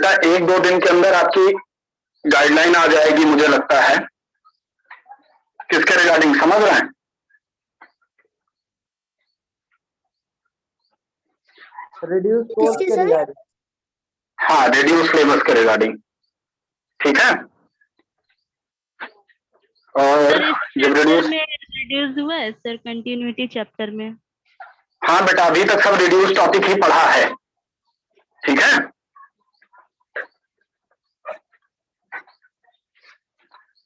बेटा 1-2 दिन के अंदर आपकी गाइडलाइन आ जाएगी मुझे लगता है। किसके रिगार्डिंग समझ रहे हैं? रिड्यूस कोर्स के रिगार्डिंग। हाँ, रिड्यूस सिलेबस के रिगार्डिंग, ठीक है। और जब रिड्यूस हुआ है सर कंटिन्यूटी चैप्टर में? हाँ बेटा, अभी तक सब रिड्यूस टॉपिक ही पढ़ा है, ठीक है।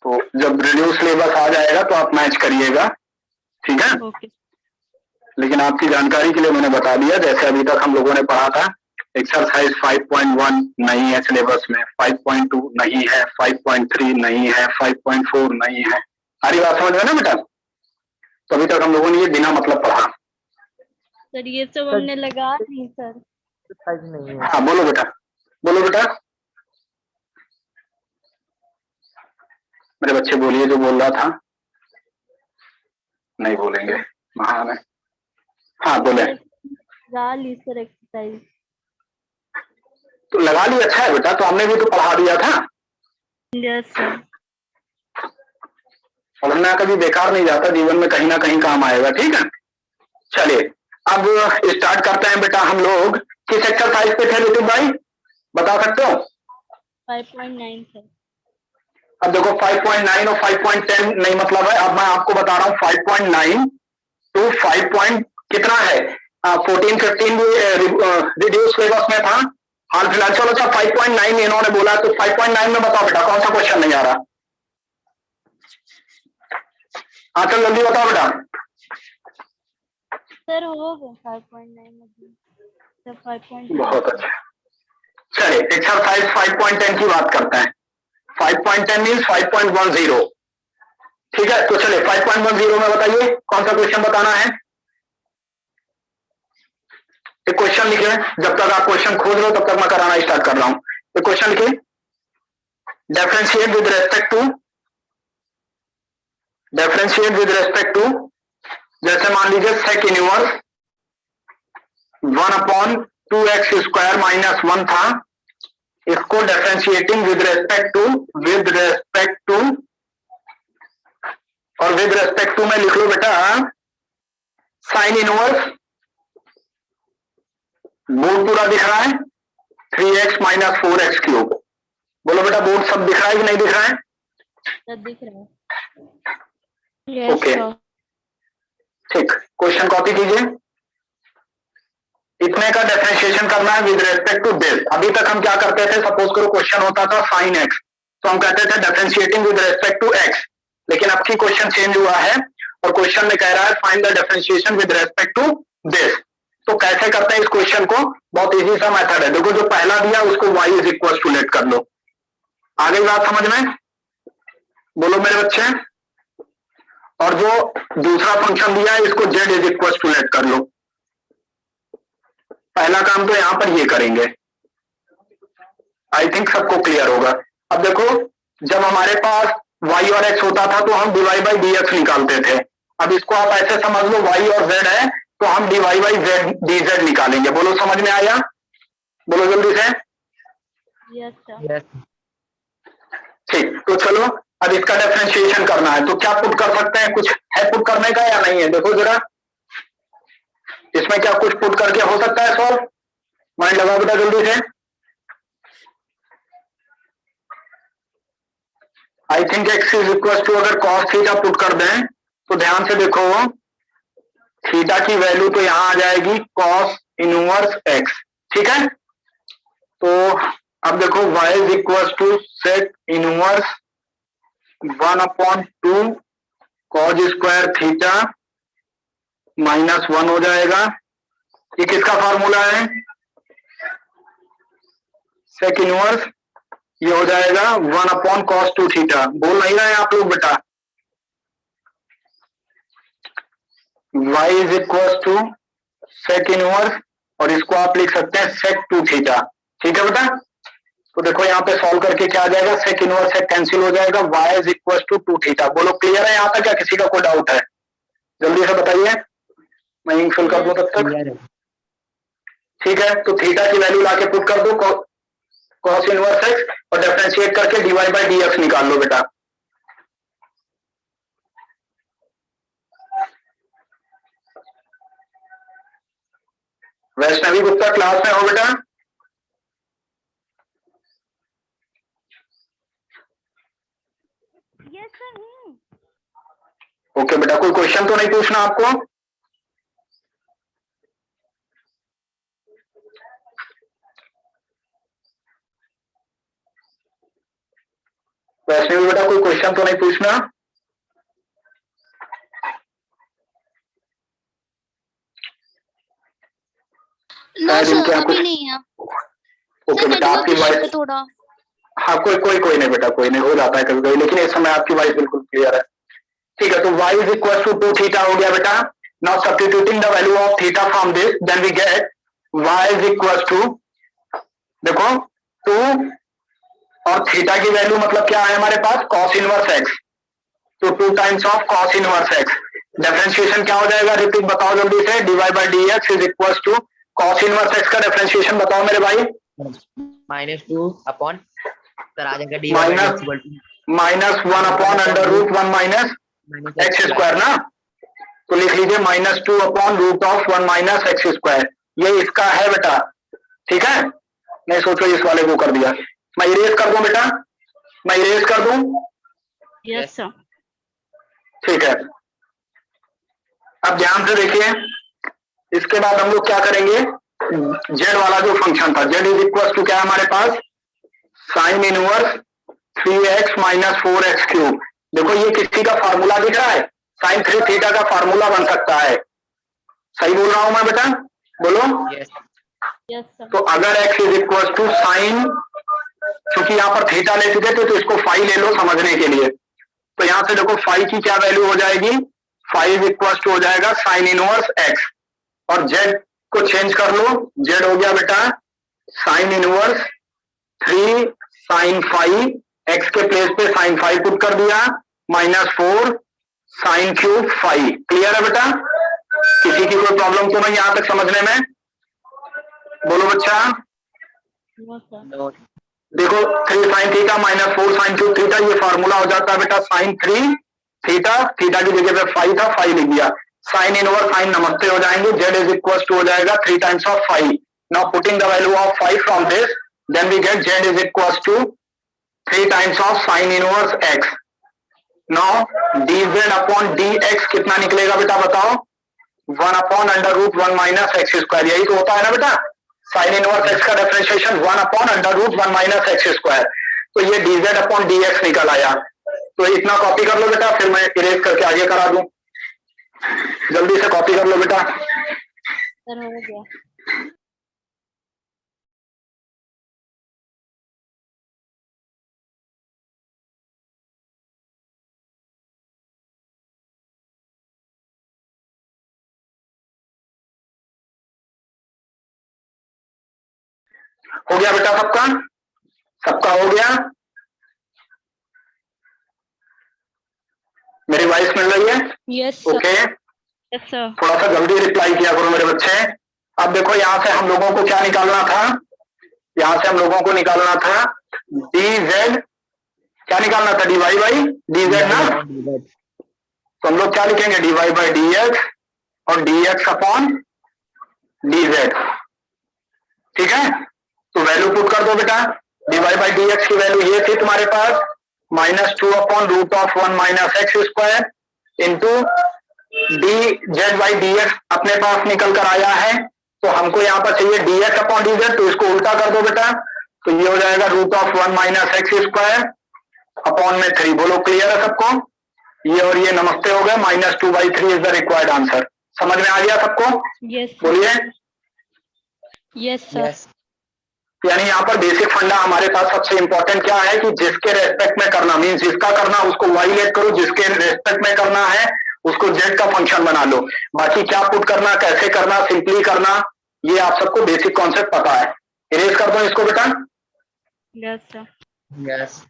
तो जब रिड्यूस सिलेबस आ जाएगा तो आप मैच करिएगा, ठीक है। लेकिन आपकी जानकारी के लिए मैंने बता दिया, जैसे अभी तक हम लोगों ने पढ़ा था, एक्सरसाइज 5.1 नहीं है सिलेबस में, 5.2 नहीं है, 5.3 नहीं है, 5.4 नहीं है। सारी बात समझ में ना बेटा? तो अभी तक हम लोगों ने ये बिना मतलब पढ़ा। सर ये सब हमने लगा नहीं सर। नहीं है। हाँ बोलो बेटा, बोलो बेटा। मेरे बच्चे बोलिए जो बोल रहा था। नहीं बोलेंगे, महान है। हाँ बोले। लगा ली सर एक्सरसाइज। तो लगा ली, अच्छा है बेटा, तो हमने भी तो पढ़ा दिया था। Yes sir. पढ़ना कभी बेकार नहीं जाता, जीवन में कहीं ना कहीं काम आएगा, ठीक है। चलिए अब स्टार्ट करते हैं बेटा। हम लोग किस एक्सरसाइज पे थे ऋतिक भाई, बता सकते हो? 5.9 सर। अब देखो 5.9 और 5.10 नहीं मतलब है। अब मैं आपको बता रहा हूँ 5.9 टू 5. कितना है, 14-15 रिड्यूस सिलेबस में था हाल फिलहाल। चलो अच्छा 5.9 इन्होंने बोला, तो 5.9 में बताओ बेटा कौन सा क्वेश्चन नहीं आ रहा? हाँ चल जल्दी बताओ बेटा। सर हो गया 5.9 में। 5.10। बहुत अच्छा। चलिए एक्सरसाइज 5.10 की बात करते हैं। 5.10 मीन्स 5.10, ठीक है। तो चलिए 5.10 में बताइए कौन सा क्वेश्चन बताना है। एक क्वेश्चन लिखे, जब तक आप क्वेश्चन खोज लो तब तक मैं कराना स्टार्ट कर रहा हूं। एक क्वेश्चन लिखिए, डिफरेंशिएट विद रिस्पेक्ट टू, जैसे मान लीजिए सेक इनवर्स 1/2x² - 1 था, इसको डिफरेंशिएटिंग विद रेस्पेक्ट टू और विद रेस्पेक्ट टू में लिख लो बेटा साइन इनवर्स, बोर्ड पूरा दिख रहा है, 3x - 4x³। बोलो बेटा बोर्ड सब दिख रहा है कि नहीं दिख रहा है? सब दिख रहा है। ओके ठीक, क्वेश्चन कॉपी कीजिए। इतने का डिफरेंशिएशन करना है विद रेस्पेक्ट टू दिस। अभी तक हम क्या करते थे, सपोज करो क्वेश्चन होता था साइन x, तो हम कहते थे differentiating with respect to x। लेकिन अब की क्वेश्चन चेंज हुआ है और क्वेश्चन में कह रहा है find the differentiation with respect to this. तो कैसे करते हैं इस क्वेश्चन को? बहुत इजी सा मेथड है। देखो जो पहला दिया उसको y = लेट कर लो। आ गई बात समझ में? बोलो मेरे बच्चे। और जो दूसरा फंक्शन दिया है इसको z = लेट कर लो। पहला काम तो यहां पर ये करेंगे। आई थिंक सबको क्लियर होगा। अब देखो जब हमारे पास y और x होता था तो हम dy/dx निकालते थे। अब इसको आप ऐसे समझ लो y और z है तो हम dy/dz निकालेंगे। बोलो समझ में आया? बोलो जल्दी से। Yes sir. ठीक, तो चलो अब इसका डिफरेंशिएशन करना है तो क्या पुट कर सकते हैं? कुछ है पुट करने का या नहीं है? देखो जरा इसमें क्या कुछ पुट करके हो सकता है सॉल्व? माइंड लगाओ बेटा जल्दी से। आई थिंक x = अगर cos थीटा पुट कर दें तो ध्यान से देखो थीटा की वैल्यू तो यहां आ जाएगी cos इनवर्स x, ठीक है। तो अब देखो y = sec inverse 1/2 cos² theta -1 हो जाएगा। ये किसका फार्मूला है? सेक इनवर्स, ये हो जाएगा 1/cos² थीटा। बोल नहीं रहे आप लोग बेटा? y = सेक इनवर्स और इसको आप लिख सकते हैं sec2 थीटा, ठीक है बेटा। तो देखो यहाँ पे सॉल्व करके क्या आ जाएगा, सेक इनवर्स से कैंसिल हो जाएगा, y = 2 थीटा। बोलो क्लियर है यहाँ तक? क्या किसी का कोई डाउट है? जल्दी से बताइए, मैं इंक फिल कर दूं तब तक। ठीक है, तो थीटा की वैल्यू लाके पुट कर दो। cos इनवर्स x और डिफरेंशिएट करके dy बाई dx निकाल लो बेटा। वैष्णवी गुप्ता क्लास में हो बेटा? यस सर हूँ। ओके बेटा, कोई क्वेश्चन तो नहीं पूछना आपको? वैष्णवी बेटा कोई क्वेश्चन तो नहीं पूछना? नो सर इनके यहाँ अभी कुछ नहीं है ओके बेटा, आपकी नेटवर्क वॉइस इशू थोड़ा। हाँ कोई नहीं बेटा, कोई नहीं, हो जाता है कभी कभी, लेकिन इस समय आपकी वॉइस बिल्कुल क्लियर है। ठीक है, तो y is equal to 2 theta हो गया बेटा। Now substituting the value of theta from this, then we get y is equal to, देखो 2 और थीटा की वैल्यू मतलब क्या है हमारे पास, cos इनवर्स x, तो 2 times of cos inverse x। Differentiation क्या हो जाएगा ऋतिक बताओ जल्दी से, dy by dx is equal to cos inverse x का डिफरेंशिएशन बताओ मेरे भाई। -2 अपॉन सर आ जाएगा dy minus -1 upon under root 1 minus x square ना, तो लिख लीजिए -2 upon root of 1 minus x square, ये इसका है बेटा। ठीक है, नहीं सोचो इस वाले को कर दिया, मैं इरेज कर दूं बेटा, मैं इरेज कर दूं? Yes sir. ठीक है, अब ध्यान से देखिए, इसके बाद हम लोग क्या करेंगे, जेड वाला जो फंक्शन था, जेड इज इक्वल टू क्या है हमारे पास, sine inverse 3x minus 4x cube. देखो ये किसी का फार्मूला दिख रहा है, साइन 3 थीटा का फार्मूला बन सकता है, सही बोल रहा हूं मैं बेटा, बोलो? Yes sir. तो अगर x is equal to sine, क्योंकि यहाँ पर थीटा ले चुके थे तो इसको फाई ले लो समझने के लिए, तो यहाँ से देखो फाई की क्या वैल्यू हो जाएगी, फाई इज इक्वल टू हो जाएगा साइन इनवर्स x, और z को चेंज कर लो, z हो गया बेटा sine inverse 3 sine five, x के प्लेस पे साइन 5 पुट कर दिया, -4 साइन क्यूब 5। क्लियर है बेटा? किसी की कोई प्रॉब्लम तो नहीं यहां तक समझने में? बोलो बच्चा। देखो 3 sine theta -4 sine cube theta, ये फॉर्मूला हो जाता है बेटा साइन 3 थीटा, थीटा की जगह पे 5 था 5 लिख दिया, साइन इनवर्स साइन नमस्ते हो जाएंगे, z इज इक्वल टू हो जाएगा 3 times of 5। Now putting the value of 5 from this, then we get z is equal to 3 times of sine inverse x। Now dz upon dx कितना निकलेगा बेटा बताओ, 1 upon under root 1 minus x square, यही तो होता है ना बेटा, साइन इनवर्स x का differentiation 1 upon under root 1 minus x square, तो ये dz अपॉन dx निकल आया। तो इतना कॉपी कर लो बेटा, फिर मैं इरेज करके आगे करा दूं, जल्दी से कॉपी कर लो बेटा। सर हो गया। हो गया बेटा सबका, सबका हो गया? मेरी वॉइस मिल रही है? Yes okay, yes sir. थोड़ा सा जल्दी रिप्लाई किया करो मेरे बच्चे। अब देखो यहाँ से हम लोगों को क्या निकालना था, यहाँ से हम लोगों को निकालना था dz, क्या निकालना था, dy बाई dz ना, तो हम लोग क्या लिखेंगे, dy बाई dx और dx अपॉन dz। ठीक है, तो वैल्यू पुट कर दो बेटा, dy बाई dx की वैल्यू ये थी तुम्हारे पास -2 upon root of 1 minus x square into dz by dx अपने पास निकल कर आया है, तो हमको यहाँ पर चाहिए dx अपॉन dz, तो इसको उल्टा कर दो बेटा, तो ये हो जाएगा root of 1 minus x square upon में 3। बोलो क्लियर है सबको? ये और ये नमस्ते हो गए, -2/3 इज द रिक्वायर्ड आंसर। समझ में आ गया सबको? यस बोलिए। Yes sir. यानी यहाँ पर बेसिक फंडा हमारे पास सबसे इंपॉर्टेंट क्या है कि जिसके रेस्पेक्ट में करना, मीन्स जिसका करना उसको y लेट करो, जिसके रेस्पेक्ट में करना है उसको z का फंक्शन बना लो, बाकी क्या पुट करना, कैसे करना, सिंपली करना, ये आप सबको बेसिक कॉन्सेप्ट पता है। इरेज कर दो इसको बेटा। Yes sir. यस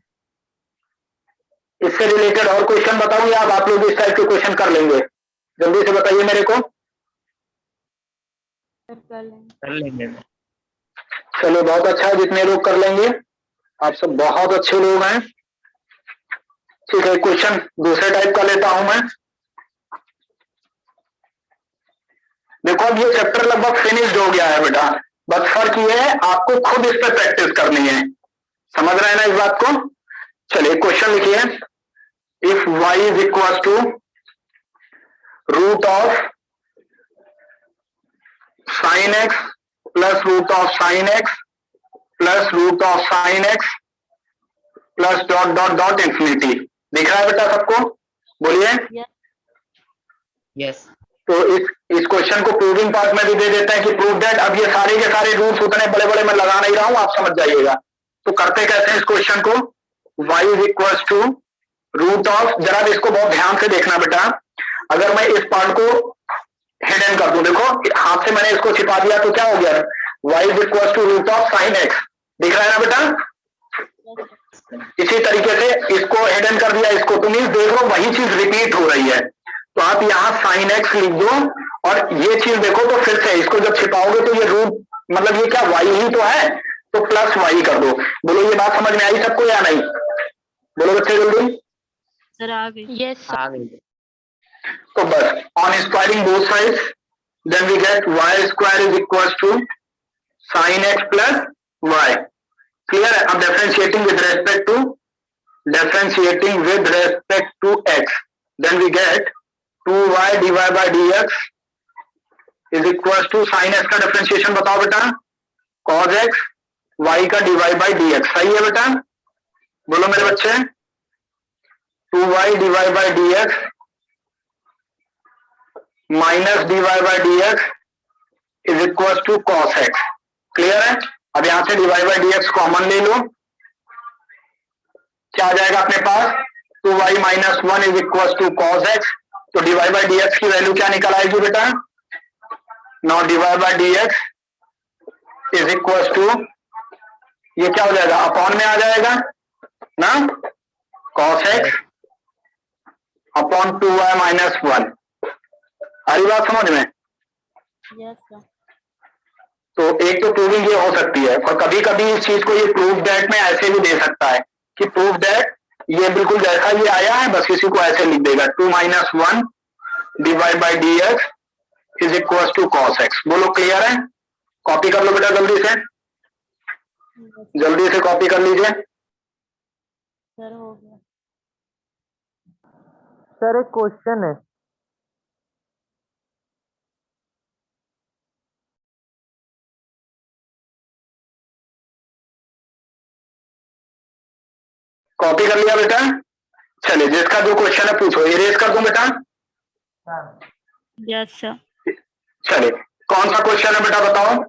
इससे रिलेटेड और क्वेश्चन बताऊं या आप लोग इस टाइप के क्वेश्चन कर लेंगे, जल्दी से बताइए मेरे को। कर लेंगे। कर लेंगे। चलो बहुत अच्छा है, जितने लोग कर लेंगे, आप सब बहुत अच्छे लोग हैं। ठीक है, क्वेश्चन दूसरे टाइप का लेता हूं मैं। देखो अब ये चैप्टर लगभग फिनिश्ड हो गया है बेटा, बस फर्क ये है आपको खुद इस पर प्रैक्टिस करनी है। समझ रहे हैं ना इस बात को? चलिए क्वेश्चन लिखिए, if y is equal to root of sine x plus root of sine x plus root of sine x plus dot dot dot infinity. दिख रहा है बेटा सबको? बोलिए। यस तो इस क्वेश्चन को प्रूविंग पार्ट में भी दे देते हैं कि प्रूव दैट। अब ये सारे के सारे रूल्स उतने बड़े बड़े मैं लगा नहीं रहा हूं, आप समझ जाइएगा। तो करते कैसे हैं इस क्वेश्चन को, y is equal to root of, जरा इसको बहुत ध्यान से देखना बेटा। अगर मैं इस पार्ट को हिडन कर दूं, देखो हाथ से मैंने इसको छिपा दिया तो क्या हो गया, y is equal to root of sine x. दिख रहा है ना बेटा? इसी तरीके से इसको हिडन कर दिया, इसको तो मीन्स देख लो वही चीज रिपीट हो रही है। तो आप यहाँ साइन एक्स लिख दो और ये चीज देखो तो फिर से इसको जब छिपाओगे तो ये रूट मतलब ये क्या y ही तो है, तो प्लस y कर दो। बोलो ये बात समझ में आई सबको या नहीं? बोलो बच्चे जल्दी। सर आ गई। यस आ गई। तो बस on squaring both sides then we get y square is equal to sine x plus y। Clear है? अब differentiating with respect to x then we get 2y divide by dx is equal to sine x का differentiation बताओ बेटा, cos x, y का divide by dx। सही है बेटा? बोलो मेरे बच्चे। 2y divide by dx minus divide by dx is equal to cos x। Clear है? अब यहां से डिवाइड बाय dx कॉमन ले लो, क्या आ जाएगा अपने पास, 2y minus 1 is equal to cos x। तो डिवाइड बाय dx की वैल्यू क्या निकल आएगी बेटा, now divide by dx is equal to, ये क्या हो जाएगा, अपॉन में आ जाएगा ना, cos x upon 2y minus 1। आ रही बात समझ में? Yes sir. तो एक तो प्रूविंग ये हो सकती है, और कभी कभी इस चीज को ये प्रूव दैट में ऐसे भी दे सकता है कि प्रूव दैट ये बिल्कुल जैसा ये आया है बस इसी को ऐसे लिख देगा, 2 minus 1 divide by dx is equal to cos x। बोलो क्लियर है? कॉपी कर लो बेटा जल्दी से कॉपी कर लीजिए। सर हो गया। सर एक क्वेश्चन है, कॉपी कर लिया बेटा? चलिए जिसका जो क्वेश्चन है पूछो, इरेज कर दूं बेटा? Yes sir. चलिए कौन सा क्वेश्चन है बेटा बताओ?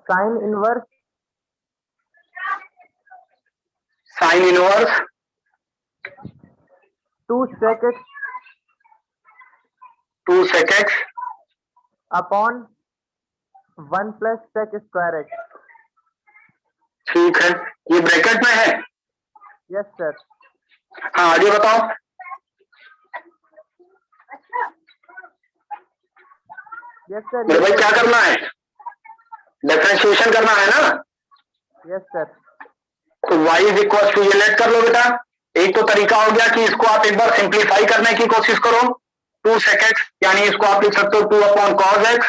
Sine inverse sine inverse 2 sec x 2 sec x upon 1 plus sec square x। ठीक है, ये ब्रैकेट में है? Yes sir. हाँ आगे बताओ। Yes sir. मेरे भाई क्या करना है, डिफरेंशिएशन करना है ना? Yes sir. तो y इज इक्वल टू, ये लेट कर लो बेटा। एक तो तरीका हो गया कि इसको आप एक बार सिंप्लीफाई करने की कोशिश करो, 2 sec x, यानी इसको आप लिख सकते हो 2 अपॉन cos x,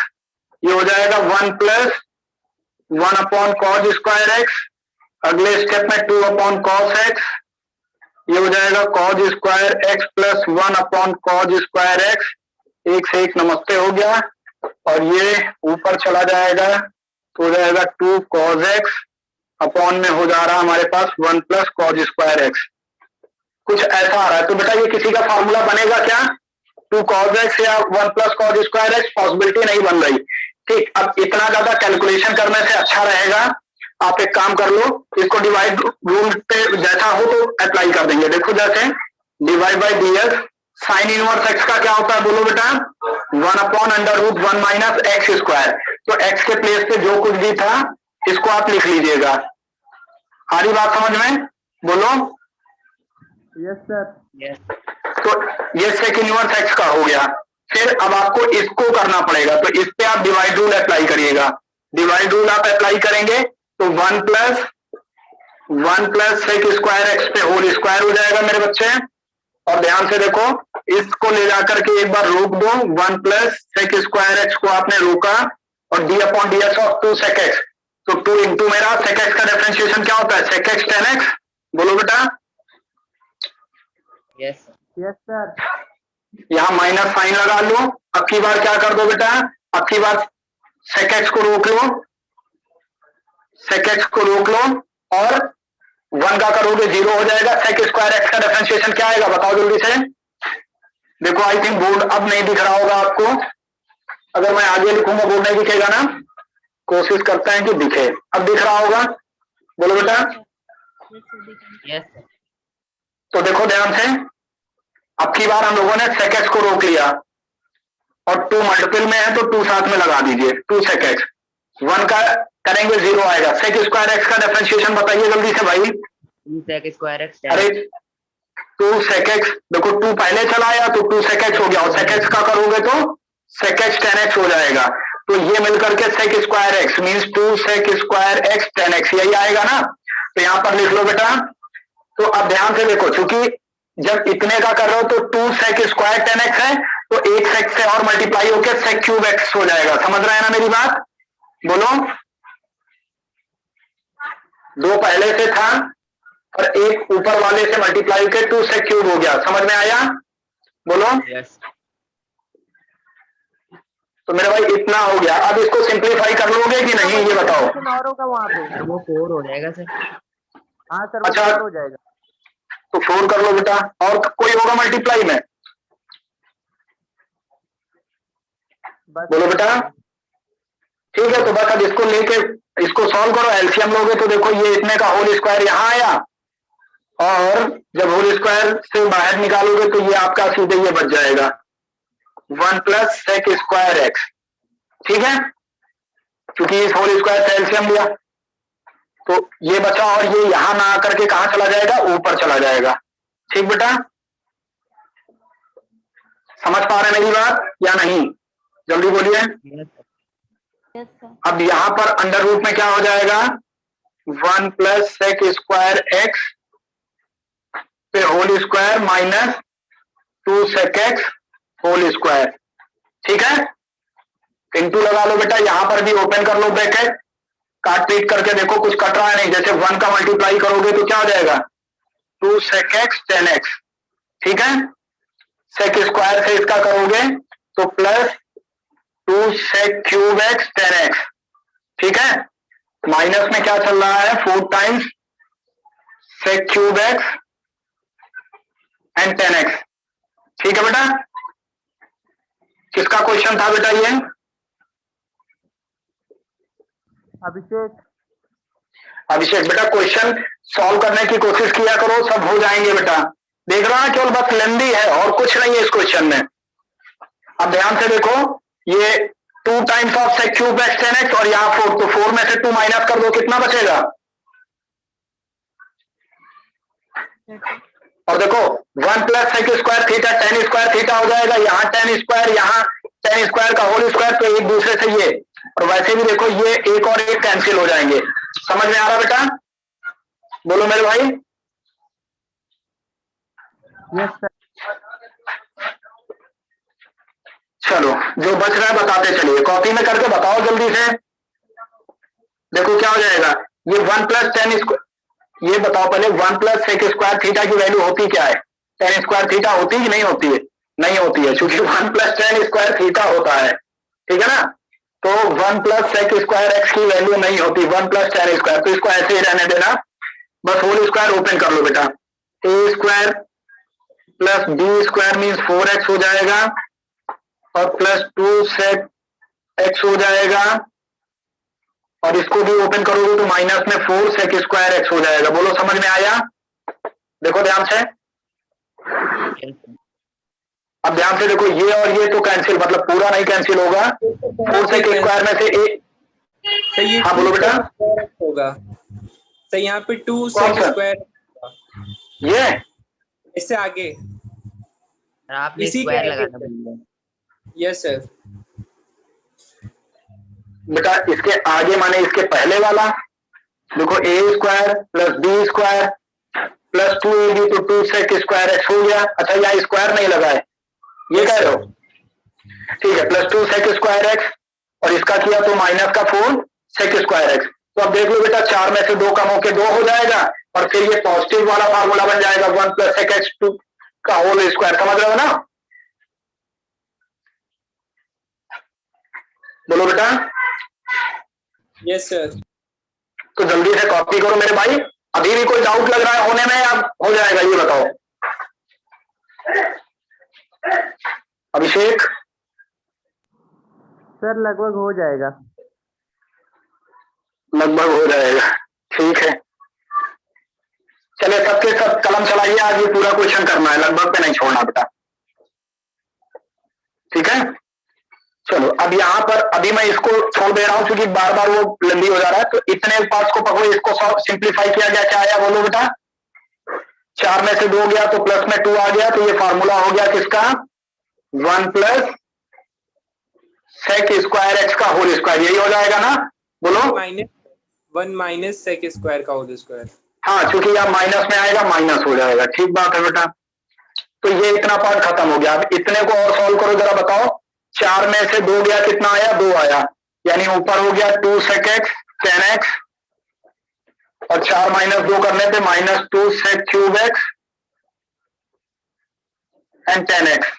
ये हो जाएगा 1 plus 1 upon cos square x। अगले स्टेप में 2 अपॉन cos x, ये हो जाएगा cos square x plus 1 upon cos square x। एक से एक नमस्ते हो गया, और ये ऊपर चला जाएगा तो हो जाएगा 2 cos x अपॉन में हो जा रहा हमारे पास 1 प्लस cos स्क्वायर x। कुछ ऐसा आ रहा है, तो बेटा ये किसी का फॉर्मूला बनेगा क्या, 2 cos x या 1 plus cos square x? Possibility नहीं बन रही। ठीक, अब इतना ज्यादा कैलकुलेशन करने से अच्छा रहेगा आप एक काम कर लो, इसको डिवाइड रूल पे जैसा हो तो अप्लाई कर देंगे। देखो जैसे divide by dx, sine inverse x का क्या होता है बोलो बेटा, 1 upon under root 1 minus x square. तो x के प्लेस पे जो कुछ भी था इसको आप लिख लीजिएगा। आ रही बात समझ में? बोलो। Yes sir. यस तो ये सेक इनवर्स x का हो गया। फिर अब आपको इसको करना पड़ेगा, तो इस पे आप डिवाइड रूल अप्लाई करिएगा। डिवाइड रूल आप अप्लाई करेंगे तो 1 प्लस सेक स्क्वायर एक्स पे होल स्क्वायर हो जाएगा मेरे बच्चे। और ध्यान से देखो, इसको ले जाकर के एक बार रोक दो, 1 प्लस सेक स्क्वायर एक्स को आपने रोका और d upon d x of 2 sec x, तो 2 इंटू मेरा सेक एक्स का डिफरेंशिएशन क्या होता है, सेक एक्स टेन एक्स। बोलो बेटा। Yes yes sir. यहां माइनस साइन लगा लो। अब की बार क्या कर दो बेटा, अब की बार सेक एक्स को रोक लो, सेक एक्स को रोक लो और 1 का करोगे 0 हो जाएगा। सेक स्क्वायर एक्स का डिफरेंशिएशन क्या आएगा बताओ जल्दी से। देखो आई थिंक बोर्ड अब नहीं दिख रहा होगा आपको, अगर मैं आगे लिखूंगा बोर्ड नहीं दिखेगा ना, कोशिश करता है कि दिखे। अब दिख रहा होगा, बोलो बेटा। यस तो देखो ध्यान से, अब की बार हम लोगों ने सेक एक्स को रोक लिया और 2 मल्टीपल में है तो 2 साथ में लगा दीजिए, 2 सेक एक्स। 1 का करेंगे 0 आएगा। सेक स्क्वायर एक्स का डिफरेंशिएशन बताइए जल्दी से भाई। 2 sec square x अरे 2 सेक एक्स, देखो 2 पहले चला आया तो 2 सेक एक्स हो गया और सेक एक्स का करोगे तो सेक एक्स टेन एक्स हो जाएगा। तो ये मिलकर के sec square x means 2 sec square x tan x, यही आएगा ना। तो यहां पर लिख लो बेटा। तो अब ध्यान से देखो, चूंकि जब इतने का कर रहे हो तो 2 सेक स्क्वायर टेन एक्स है तो 1 सेक से और मल्टीप्लाई होकर सेक क्यूब एक्स हो जाएगा। समझ रहे हैं ना मेरी बात, बोलो। 2 पहले से था और 1 ऊपर वाले से मल्टीप्लाई के 2 सेक क्यूब हो गया। समझ में आया, बोलो। यस तो मेरे भाई इतना हो गया। अब इसको सिंप्लीफाई कर लोगे कि नहीं ये बताओ। और होगा वहाँ पे। वो 4 हो जाएगा सर। हाँ सर, वो अच्छा। 4 हो जाएगा। तो 4 कर लो बेटा। और कोई होगा मल्टीप्लाई में, बस बोलो बेटा। ठीक है, तो बस अब इसको लेके इसको सॉल्व करो। एलसीएम लोगे तो देखो ये इतने का होल स्क्वायर यहाँ आया और जब होल स्क्वायर से बाहर निकालोगे तो ये आपका सीधे ये बच जाएगा 1 प्लस सेक स्क्वायर एक्स। ठीक है, क्योंकि इस होल स्क्वायर से एलसीएम लिया तो ये बचा और ये यहां ना आकर के कहां चला जाएगा, ऊपर चला जाएगा। ठीक बेटा, समझ पा रहे मेरी बात या नहीं, जल्दी बोलिए। Yes sir. अब यहां पर अंडर रूट में क्या हो जाएगा, 1 प्लस सेक स्क्वायर एक्स पे whole square minus 2 sec x whole square. ठीक है, इंटू लगा लो बेटा। यहां पर भी ओपन कर लो ब्रैकेट, काट पीट करके देखो कुछ कट रहा है नहीं। जैसे 1 का मल्टीप्लाई करोगे तो क्या हो जाएगा, 2 सेक एक्स टेन एक्स। ठीक है, सेक स्क्वायर से इसका करोगे तो plus 2 sec cube x tan x. ठीक है, माइनस में क्या चल रहा है, 4 times sec cube x and tan x. ठीक है बेटा, किसका क्वेश्चन था बेटा ये, अभिषेक। अभिषेक बेटा। क्वेश्चन सॉल्व करने की कोशिश किया करो, सब हो जाएंगे बेटा। देख रहा है केवल बस लेंदी है और कुछ नहीं है इस क्वेश्चन में। अब ध्यान से देखो, ये 2 times of sec cube x tan x और यहाँ 4, तो 4 में से 2 माइनस कर दो, कितना बचेगा। और देखो 1 plus sec square theta tan square theta हो जाएगा। यहाँ टेन स्क्वायर, यहाँ टेन स्क्वायर का होल स्क्वायर, तो एक दूसरे से ये, और वैसे भी देखो ये एक और एक कैंसिल हो जाएंगे। समझ में आ रहा बेटा, बोलो मेरे भाई। Yes sir. चलो जो बच रहा है बताते चलिए, कॉपी में करके बताओ जल्दी से। देखो क्या हो जाएगा, ये 1 प्लस टेन स्क्वायर, ये बताओ पहले 1 प्लस सेक स्क्वायर थीटा की वैल्यू होती क्या है, टेन स्क्वायर थीटा होती कि नहीं होती है, नहीं होती है, क्योंकि 1 प्लस टेन स्क्वायर थीटा होता है। ठीक है ना, तो 1 प्लस सेक स्क्वायर एक्स की वैल्यू नहीं होती, 1 प्लस टेन स्क्वायर, तो इसको ऐसे ही रहने देना। बस होल स्क्वायर ओपन कर लो बेटा, a square plus b square means 4x हो जाएगा और प्लस 2 सेक एक्स हो जाएगा, और इसको भी ओपन करोगे तो माइनस में 4 सेक स्क्वायर एक्स हो जाएगा। बोलो समझ में आया, देखो ध्यान से। अब ध्यान से देखो, ये और ये तो कैंसिल, मतलब पूरा नहीं कैंसिल होगा, 4 सेक स्क्वायर में से एक। तो ये हाँ बोलो बेटा। होगा तो यहाँ पे 2 कौन सेक सा? स्क्वायर ये इससे आगे आपने इसी के स्क्वायर आगे लगाना भूल गए। Yes sir. बेटा इसके आगे माने इसके पहले वाला देखो a square plus b square plus 2ab तो 2 sec स्क्वायर एक्स हो गया। अच्छा यहाँ स्क्वायर नहीं लगा है ये कह रहे हो, ठीक है, प्लस 2 sec स्क्वायर एक्स और इसका किया तो माइनस का 4 sec स्क्वायर एक्स। तो अब देख लो बेटा 4 में से 2 कम होके 2 हो जाएगा और फिर ये पॉजिटिव वाला फार्मूला बन जाएगा 1 प्लस sec एक्स 2 का होल स्क्वायर। समझ रहे हो ना? बोलो बेटा। Yes sir. तो जल्दी से कॉपी करो मेरे भाई। अभी भी कोई डाउट लग रहा है होने में या हो जाएगा ये बताओ। अभिषेक सर लगभग हो जाएगा। लगभग हो जाएगा, ठीक है। चलिए सबके सब कलम चलाइए, आज ये पूरा क्वेश्चन करना है, लगभग पे नहीं छोड़ना बेटा, ठीक है। चलो अब यहाँ पर अभी मैं इसको छोड़ दे रहा हूं क्योंकि बार बार वो लंबी हो जा रहा है। तो इतने पार्ट्स को पकड़ो, इसको सिंप्लीफाई किया गया, क्या आया बोलो बेटा? 4 में से 2 गया तो प्लस में 2 आ गया, तो ये फार्मूला हो गया किसका? 1 प्लस सेक स्क्वायर एक्स का होल स्क्वायर, यही हो जाएगा ना? बोलो। 1 माइनस सेक स्क्वायर का होल स्क्वायर। हाँ, क्योंकि यहाँ माइनस में आएगा माइनस हो जाएगा, ठीक बात है बेटा। तो ये इतना पार्ट खत्म हो गया। अब इतने को और सॉल्व करो जरा, बताओ। 4 में से 2 गया, कितना आया? 2 आया, यानी ऊपर हो गया 2 sec x 10x और 4 माइनस 2 करने पे minus 2 sec cube x and 10x,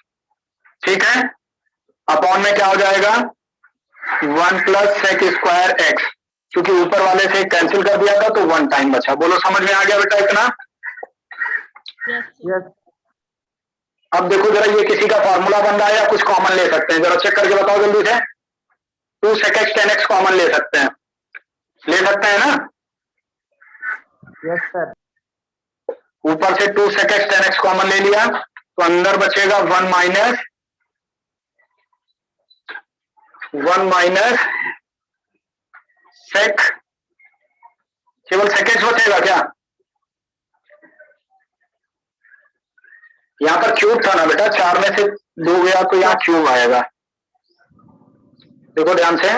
ठीक है। अपॉन में क्या हो जाएगा? 1 प्लस sec स्क्वायर x, क्योंकि ऊपर वाले से कैंसिल कर दिया था तो 1 टाइम बचा। बोलो समझ में आ गया बेटा इतना? यस अब देखो जरा ये किसी का फार्मूला बन रहा है या कुछ कॉमन ले सकते हैं, जरा चेक करके बताओ जल्दी से। 2 sec x 10x कॉमन ले सकते हैं, ले सकते हैं ना? Yes sir. ऊपर से 2 sec x 10x कॉमन ले लिया तो अंदर बचेगा 1 माइनस sec, केवल sec x बचेगा क्या? यहां पर क्यूब था ना बेटा, 4 में से 2 गया तो यहाँ क्यूब आएगा। देखो ध्यान से,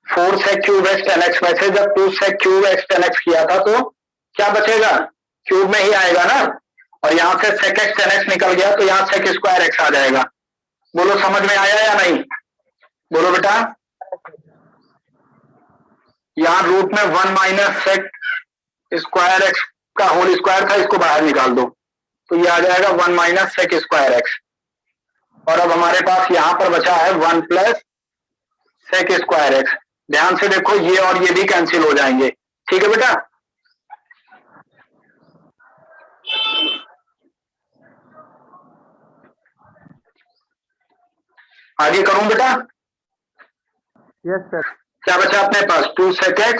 4 sec क्यूब x 10x में से जब 2 sec क्यूब x 10x किया था तो क्या बचेगा? क्यूब में ही आएगा ना। और यहां से sec x 10x निकल गया तो यहाँ sec स्क्वायर x आ जाएगा। बोलो समझ में आया या नहीं? बोलो बेटा। यहाँ रूट में 1 माइनस sec स्क्वायर x का होल स्क्वायर था, इसको बाहर निकाल दो तो ये आ जाएगा 1 माइनस sec स्क्वायर x। और अब हमारे पास यहां पर बचा है 1 प्लस sec स्क्वायर x। ध्यान से देखो ये और ये भी कैंसिल हो जाएंगे, ठीक है बेटा। आगे करूं बेटा? Yes sir. क्या बचा अपने पास? 2 sec x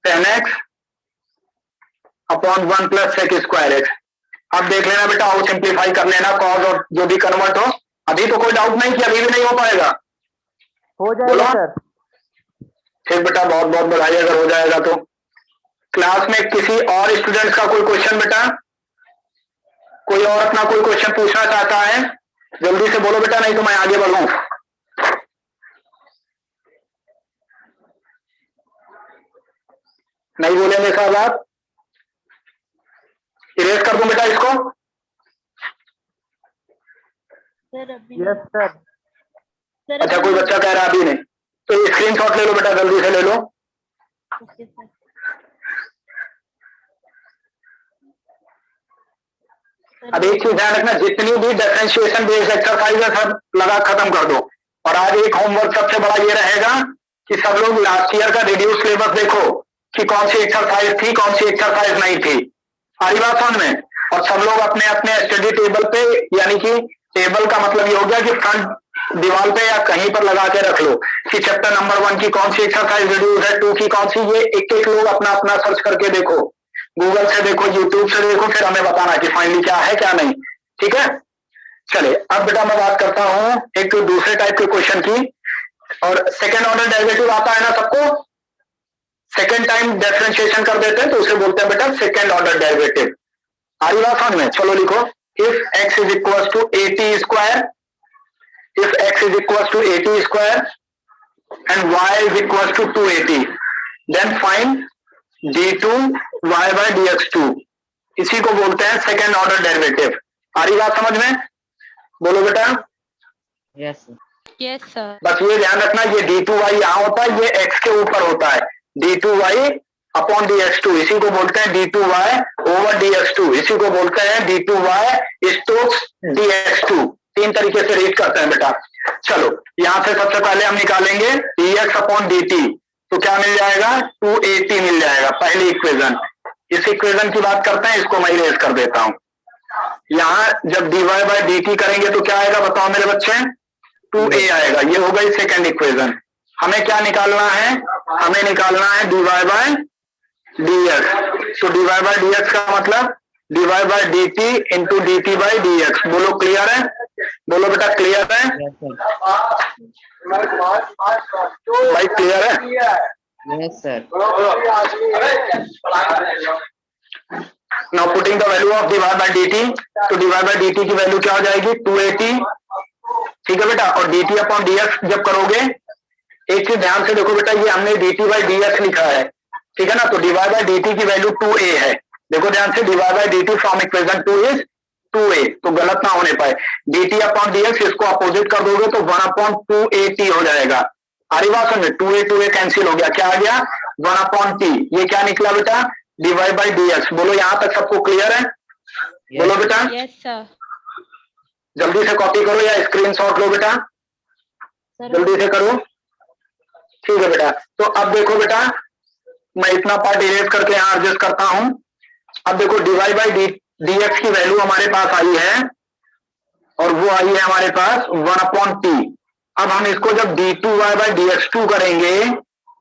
10x upon 1 plus sec square x। अब देख लेना बेटा, और सिंप्लीफाई कर लेना, कॉज और जो भी कन्वर्ट हो। अभी तो कोई डाउट नहीं कि अभी भी नहीं हो पाएगा? हो जाएगा सर। ठीक बेटा, बहुत बहुत बधाई अगर हो जाएगा तो। क्लास में किसी और स्टूडेंट्स का कोई क्वेश्चन बेटा? कोई और अपना कोई क्वेश्चन पूछना चाहता है? जल्दी से बोलो बेटा, नहीं तो मैं आगे बढ़ूं। नहीं बोलेंगे साहब आप? इरेज कर दूं बेटा इसको? सर अभी यस सर। सर अच्छा, कोई बच्चा कह रहा है अभी नहीं, तो स्क्रीनशॉट ले लो बेटा, जल्दी से ले लो। Okay sir. अब एक चीज ध्यान रखना, जितनी भी डिफरेंशिएशन बेस्ड एक्सरसाइज है सब लगा खत्म कर दो। और आज एक होमवर्क सबसे बड़ा ये रहेगा कि सब लोग लास्ट ईयर का रिड्यूस सिलेबस देखो कि कौन सी एक्सरसाइज थी, कौन सी एक्सरसाइज नहीं थी। सारी बात समझ में। और सब लोग अपने अपने स्टडी टेबल पे, यानी कि टेबल का मतलब ये हो गया कि फ्रंट दीवार पे या कहीं पर लगा के रख लो कि चैप्टर नंबर 1 की कौन सी एक्सरसाइज रिड्यूस है, 2 की कौन सी। ये एक एक लोग अपना अपना सर्च करके देखो, गूगल से देखो, यूट्यूब से देखो, फिर हमें बताना कि फाइनली क्या है क्या नहीं, ठीक है। चलिए अब बेटा मैं बात करता हूं एक दूसरे टाइप के क्वेश्चन की। और सेकेंड ऑर्डर डेरिवेटिव आता है ना सबको? सेकेंड टाइम डिफरेंशिएशन कर देते हैं तो उसे बोलते हैं बेटा सेकेंड ऑर्डर डेरिवेटिव। आ रही बात समझ में? चलो लिखो, if x is equal to 80 square, if x is equal to 80 square and y is equals to 280, then find d2 y by dx2. इसी को बोलते हैं सेकेंड ऑर्डर डेरिवेटिव। आ रही बात समझ में? बोलो बेटा। Yes, sir. Yes, sir. बस ये ध्यान रखना, ये d2y यहाँ होता है, ये x के ऊपर होता है, d2y अपॉन dx2, इसी को बोलते हैं d2y ओवर dx2, इसी को बोलते हैं d2y स्टोक्स dx2। तीन तरीके से रीड करते हैं बेटा। चलो यहां से सबसे पहले हम निकालेंगे dx अपॉन dt, तो क्या मिल जाएगा? 280 मिल जाएगा, पहली इक्वेशन। इस इक्वेशन की बात करते हैं, इसको मैं इरेज कर देता हूं। यहाँ जब dy बाय dt करेंगे तो क्या आएगा बताओ मेरे बच्चे? 2a आएगा। ये हो गई सेकेंड इक्वेशन। हमें क्या निकालना है? हमें निकालना है dy बाय dx। तो dy बाय dx का मतलब dy by dt into dt by dx। बोलो क्लियर है? बोलो बेटा क्लियर है? Yes, sir. भाई क्लियर है? Yes, sir. Now putting the value of dy by dt, तो dy बाय dt की वैल्यू क्या हो जाएगी? 280। ठीक है बेटा। और dt अपॉन dx जब करोगे, एक चीज ध्यान से देखो बेटा, ये हमने dt बाय dx लिखा है, ठीक है ना? तो dy बाय dt की वैल्यू 2a है। देखो ध्यान से, dy by dt from equation 2 is 2a, तो गलत ना होने पाए। dt अपॉन dx इसको अपोजिट कर दोगे तो 1 अपॉन 2at हो जाएगा। आ रही बात समझे? 2a कैंसिल हो गया, क्या आ गया? 1 अपॉन t। ये क्या निकला बेटा? dy by dx। बोलो यहां तक सबको क्लियर है? बोलो बेटा। Yes, sir. जल्दी से कॉपी करो या स्क्रीनशॉट लो बेटा, Sir, जल्दी से करो। ठीक है बेटा। तो अब देखो बेटा, मैं इतना पार्ट इरेज करके यहाँ एडजस्ट करता हूं। अब देखो dy बाय dx की वैल्यू हमारे पास आई है, और वो आई है हमारे पास 1 अपॉन t। अब हम इसको जब d2y बाय dx2 करेंगे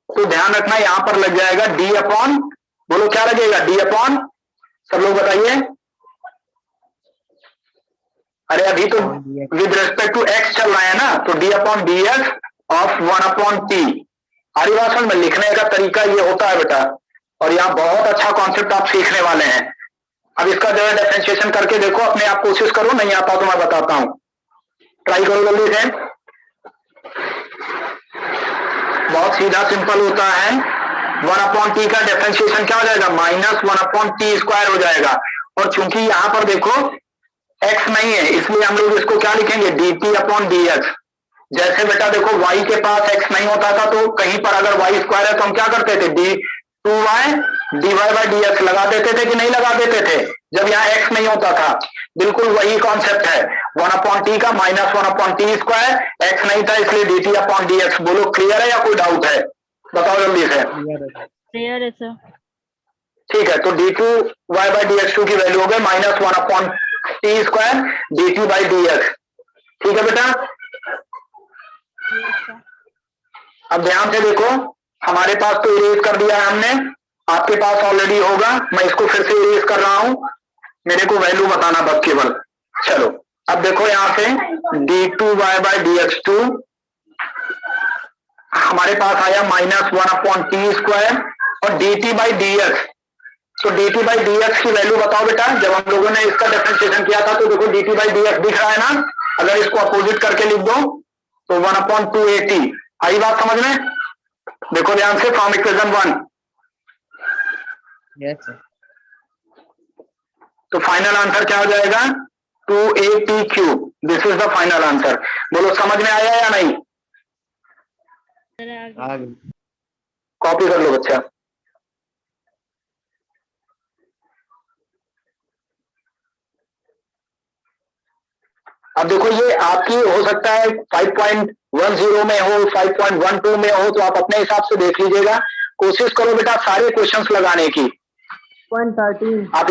तो ध्यान रखना यहां पर लग जाएगा d अपॉन, बोलो क्या लगेगा? d अपॉन, सब लोग बताइए। अरे अभी तो विद रेस्पेक्ट टू x चल रहा है ना, तो d upon dx of 1 upon t। हमारी बात समझ में? लिखने का तरीका ये होता है बेटा, और यहाँ बहुत अच्छा कॉन्सेप्ट आप सीखने वाले हैं। अब इसका जो है डिफरेंशिएशन करके देखो, अपने आप कोशिश करो, नहीं आता तो मैं बताता हूं, ट्राई करो जल्दी से। बहुत सीधा सिंपल होता है। 1 अपॉन टी का डिफरेंशिएशन क्या हो जाएगा? माइनस 1 अपॉन टी स्क्वायर हो जाएगा। और चूंकि यहां पर देखो x नहीं है, इसलिए हम लोग इसको क्या लिखेंगे? dt upon dx। जैसे बेटा देखो y के पास x नहीं होता था, तो कहीं पर अगर y स्क्वायर है तो हम क्या करते थे? d2y dy बाय dx लगा देते थे कि नहीं लगा देते थे, जब यहाँ x नहीं होता था। बिल्कुल वही कॉन्सेप्ट है 1 अपॉन टी का, minus 1 upon T square. x नहीं था इसलिए dt अपॉन dx। बोलो क्लियर है या कोई डाउट है? बताओ जल्दी से। clear है sir. ठीक है। तो d2y बाय dx2 की वैल्यू हो गई minus 1 upon T square dt by dx। ठीक है बेटा। Yes, sir. अब ध्यान से देखो, हमारे पास तो इरेज कर दिया है हमने, आपके पास ऑलरेडी होगा, मैं इसको फिर से इरेज कर रहा हूं, मेरे को वैल्यू बताना बस केवल। चलो अब देखो यहां से d2y बाय dx2 हमारे पास आया माइनस 1 अपॉन टी स्क्वायर, और dt बाई dx। तो dt बाई dx की वैल्यू बताओ बेटा। जब हम लोगों ने इसका डिफरेंशिएशन किया था तो देखो dt बाई dx दिख रहा है ना, अगर इसको अपोजिट करके लिख दो तो 1 अपॉन 280। आई बात समझ में? देखो ध्यान से, फ्रॉम इक्वेशन 1। Yes, sir. तो फाइनल आंसर क्या हो जाएगा? 280 cube. This is the final answer. बोलो समझ में आया या नहीं? Sir, आगे. आगे. कॉपी कर लो बच्चा। अब देखो ये आपकी हो सकता है 5.10 में हो, 5.12 में हो, तो आप अपने हिसाब से देख लीजिएगा। कोशिश करो बेटा सारे क्वेश्चंस लगाने की। 1.13 आप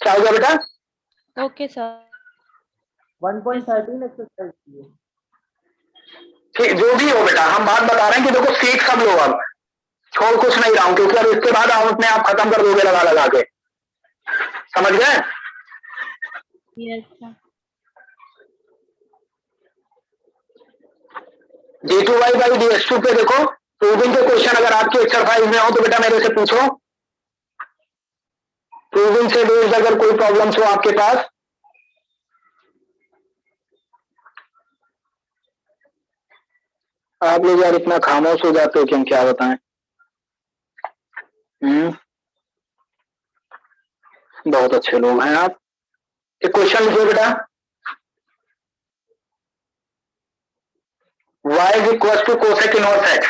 क्या हो गया बेटा? Okay, sir. 1.13 एक्सरसाइज की है। ठीक, जो भी हो बेटा, हम बात बता रहे हैं कि देखो सीख सब लो, अब छोड़ कुछ नहीं रहा हूं, क्योंकि अब इसके बाद आप अपने आप खत्म कर दोगे लगा लगा के। समझ गए? Yes, sir. d2y by dx2 पे देखो, प्रूविंग के क्वेश्चन अगर आपकी एक्सरसाइज में हो तो बेटा मेरे से पूछो। प्रूविंग से बेस्ड अगर कोई प्रॉब्लम्स हो आपके पास। आप लोग यार इतना खामोश हो जाते हो कि हम क्या बताएं। बहुत अच्छे लोग हैं आप। एक क्वेश्चन लिखिए बेटा, y is equal to cosec inverse x.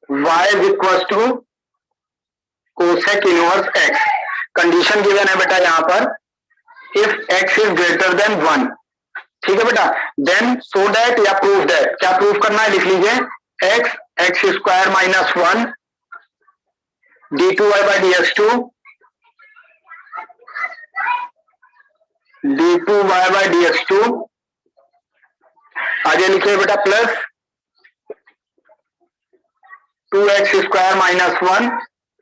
y is equal to cosec inverse x. Condition given है बेटा यहाँ पर, if x is greater than 1, ठीक है बेटा, देन सो दैट या प्रूव दैट, क्या प्रूव करना है लिख लीजिए, x square minus 1 d2y by dx2 d2y by dx2, आगे लिखिए बेटा plus 2x square minus 1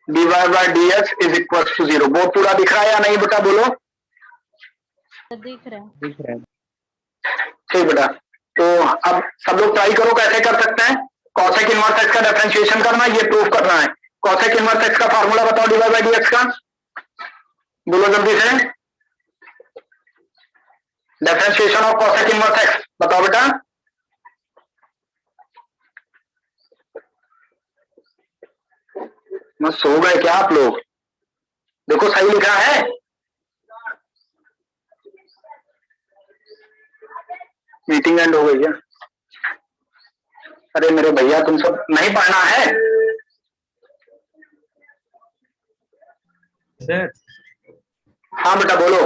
dy by dx is equal to 0। वो पूरा दिख रहा है या नहीं बेटा, बोलो। दिख रहा है। दिख रहा है। ठीक बेटा, तो अब सब लोग ट्राई करो कैसे कर सकते हैं। कॉसेक इनवर्स एक्स का डिफरेंशिएशन करना है, ये प्रूफ करना है। कॉसेक इनवर्स एक्स का फार्मूला बताओ dy बाई dx का, बोलो जल्दी से। Differentiation of cosec inverse x बताओ बेटा। मत सो गए क्या आप लोग, देखो सही लिखा है। मीटिंग एंड हो गई है। अरे मेरे भैया तुम सब नहीं पढ़ना है सर। हाँ बेटा बोलो,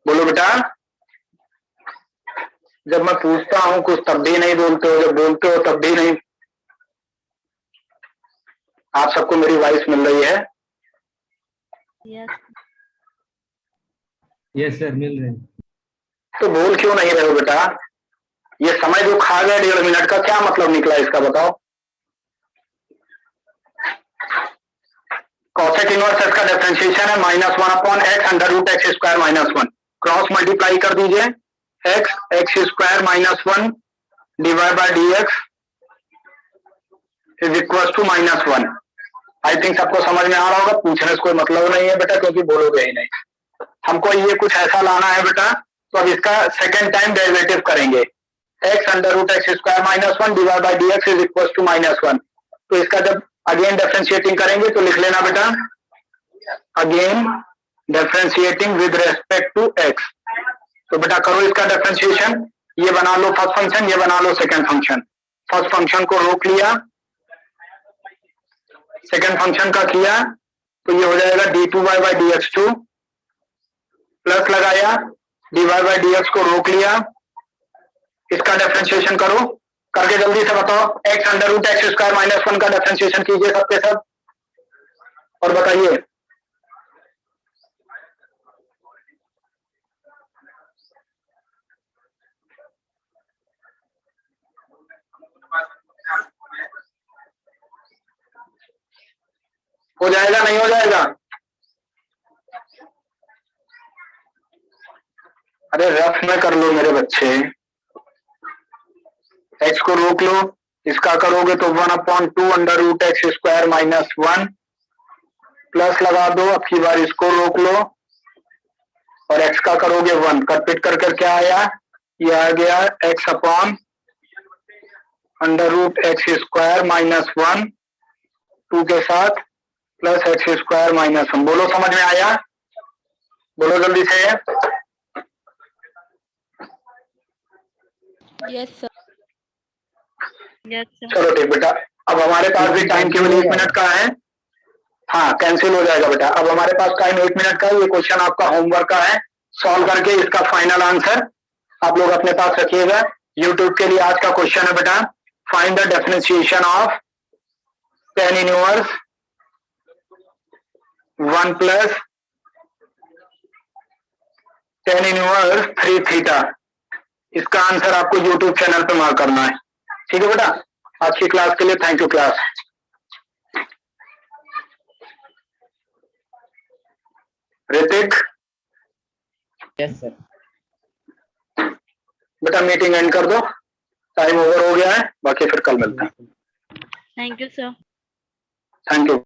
बोलो बेटा। जब मैं पूछता हूं कुछ तब भी नहीं बोलते हो, जब बोलते हो तब भी नहीं। आप सबको मेरी वॉइस मिल रही है? यस यस सर, मिल रहे हैं। तो बोल क्यों नहीं रहे हो बेटा? ये समय जो खा गए 1.5 मिनट का, क्या मतलब निकला इसका बताओ। कॉसेक इनवर्स एक्स का डिफरेंशिएशन है -1/x under root x square -1, cross multiply कर दीजिए, x square -1 divide by dx is equal to -1। I think सबको समझ में आ रहा होगा, पूछने से कोई मतलब नहीं है बेटा, क्योंकि बोलोगे ही नहीं। हमको ये कुछ ऐसा लाना है बेटा, तो अब इसका सेकेंड टाइम डेरिवेटिव करेंगे। X under root x square -1 divide by dx is equal to -1। तो इसका जब अगेन डिफरेंशिएटिंग करेंगे तो लिख लेना बेटा, again differentiating with respect to x. तो बेटा करो इसका डिफरेंशिएशन, ये बना लो फर्स्ट फंक्शन, ये बना लो सेकंड फंक्शन। फर्स्ट फंक्शन को रोक लिया, सेकंड फंक्शन का किया, तो ये हो जाएगा d2y बाई dx2, प्लस लगाया, dy बाई dx को रोक लिया, इसका डिफरेंशिएशन करो, करके जल्दी से बताओ। X under root x square -1 का डिफरेंशिएशन कीजिए सबके सब, और बताइए। हो जाएगा नहीं हो जाएगा? अरे रफ में कर लो मेरे बच्चे, एक्स को रोक लो, इसका करोगे तो 1/2 under root x square -1, plus लगा दो, अब की बार इसको रोक लो, और एक्स का करोगे 1, कट पिट कर क्या आया, ये आ गया x upon under root x square -1 2 के साथ प्लस एक्स स्क्वायर -1। बोलो समझ में आया? बोलो जल्दी से। Yes sir. Yes sir. चलो ठीक बेटा, अब हमारे पास भी टाइम केवल 1 मिनट का है। हाँ कैंसिल हो जाएगा बेटा, अब हमारे पास टाइम 1 मिनट का है। ये क्वेश्चन आपका होमवर्क का है, सॉल्व करके इसका फाइनल आंसर आप लोग अपने पास रखिएगा। यूट्यूब के लिए आज का क्वेश्चन है बेटा, find the differentiation of tan inverse 1 plus tan inverse 3 theta. इसका आंसर आपको यूट्यूब चैनल पे मार्क करना है, ठीक है बेटा। आज की क्लास के लिए thank you class. Hrithik yes sir. बेटा मीटिंग एंड कर दो, टाइम ओवर हो गया है, बाकी फिर कल मिलते हैं। Thank you sir. Thank you.